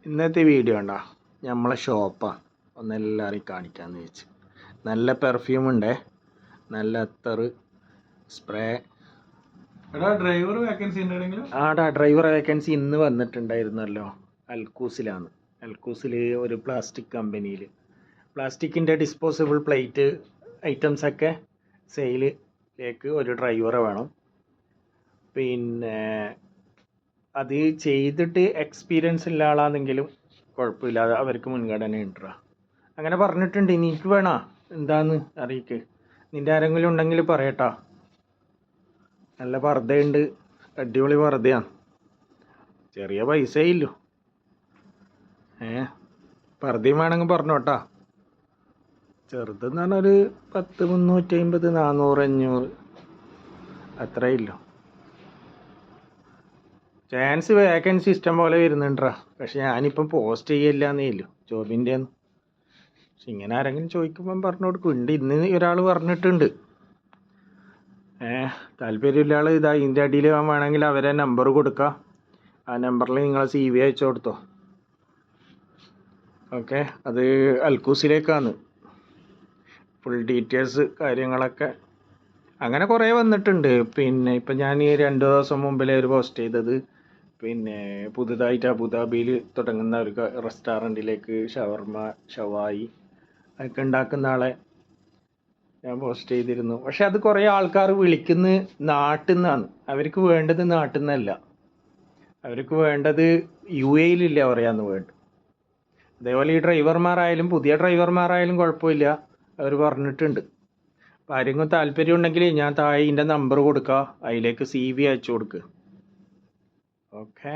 ഇന്നത്തെ വീഡിയോ ഉണ്ടോ നമ്മളെ ഷോപ്പാണ് ഒന്നെല്ലാവരെയും കാണിക്കാമെന്ന് വെച്ച്. നല്ല പെർഫ്യൂം ഉണ്ട്, നല്ല അത്തറ്, സ്പ്രേ. ഡ്രൈവർ വേക്കൻസി ഉണ്ടെങ്കിലും ആടാ ഡ്രൈവർ വേക്കൻസി ഇന്ന് വന്നിട്ടുണ്ടായിരുന്നല്ലോ. അൽക്കൂസിലാണ്. അൽക്കൂസിൽ ഒരു പ്ലാസ്റ്റിക് കമ്പനിയിൽ പ്ലാസ്റ്റിക്കിൻ്റെ ഡിസ്പോസിബിൾ പ്ലേറ്റ് ഐറ്റംസൊക്കെ സെയിലിലേക്ക് ഒരു ഡ്രൈവറെ വേണം. പിന്നെ അത് ചെയ്തിട്ട് എക്സ്പീരിയൻസ് ഉള്ള ആളാണെങ്കിലും കുഴപ്പമില്ലാതെ അവർക്ക് മുൻഗണന ഉണ്ടാ അങ്ങനെ പറഞ്ഞിട്ടുണ്ട്. എനിക്ക് വേണോ എന്താന്ന് അറിയിക്ക്. നിൻ്റെ ആരെങ്കിലും ഉണ്ടെങ്കിൽ പറയട്ടാ. നല്ല പർദ്ദയുണ്ട്, അടിപൊളി പർദ്ദയാണ്, ചെറിയ പൈസയില്ലോ. പർദ്ദയും വേണമെങ്കിൽ പറഞ്ഞോട്ടാ. ചെറുതെന്ന് പറഞ്ഞാൽ ഒരു 10, 350, 400, 500 അത്രയില്ലോ. ചാൻസ് വേക്കൻസി ഇഷ്ടം പോലെ വരുന്നുണ്ടാ. പക്ഷെ ഞാനിപ്പം പോസ്റ്റ് ചെയ്യില്ലാന്നേ ഇല്ലു ജോബിൻ്റെ. പക്ഷെ ഇങ്ങനെ ആരെങ്കിലും ചോദിക്കുമ്പം പറഞ്ഞു കൊടുക്കും. ഉണ്ട്, ഇന്ന് ഒരാൾ പറഞ്ഞിട്ടുണ്ട്. താല്പര്യമില്ല ആൾ ഇതാ ഇതിൻ്റെ അടിയിൽ വേണമെങ്കിൽ അവരെ നമ്പർ കൊടുക്കാം. ആ നമ്പറിൽ നിങ്ങൾ CV അയച്ചു കൊടുത്തോ. ഓക്കെ, അത് അൽക്കൂസിലേക്കാണ്. ഫുൾ ഡീറ്റെയിൽസ് കാര്യങ്ങളൊക്കെ അങ്ങനെ കുറേ വന്നിട്ടുണ്ട്. പിന്നെ ഇപ്പം ഞാൻ ഈ 2 ദിവസം മുമ്പിലേ ഒരു പോസ്റ്റ് ചെയ്തത്, പിന്നെ പുതുതായിട്ട് അബുദാബിയിൽ തുടങ്ങുന്ന ഒരു റെസ്റ്റോറൻറ്റിലേക്ക് ഷവർമ, ഷവായി ഒക്കെ ഉണ്ടാക്കുന്ന ആളെ ഞാൻ പോസ്റ്റ് ചെയ്തിരുന്നു. പക്ഷെ അത് കുറേ ആൾക്കാർ വിളിക്കുന്ന നാട്ടിൽ നിന്നാണ്. അവർക്ക് വേണ്ടത് നാട്ടിൽ നിന്നല്ല, അവർക്ക് വേണ്ടത് UAE-ലില്ല പറയാമെന്ന് വേണ്ട. അതേപോലെ ഈ ഡ്രൈവർമാരായാലും പുതിയ ഡ്രൈവർമാരായാലും കുഴപ്പമില്ല, അവർ പറഞ്ഞിട്ടുണ്ട്. അപ്പോൾ ആരെങ്കിലും താല്പര്യം ഉണ്ടെങ്കിൽ ഞാൻ താഴെ ഇതിൻ്റെ നമ്പർ കൊടുക്കുക, അതിലേക്ക് CV അയച്ചു കൊടുക്കുക. ഓക്കെ.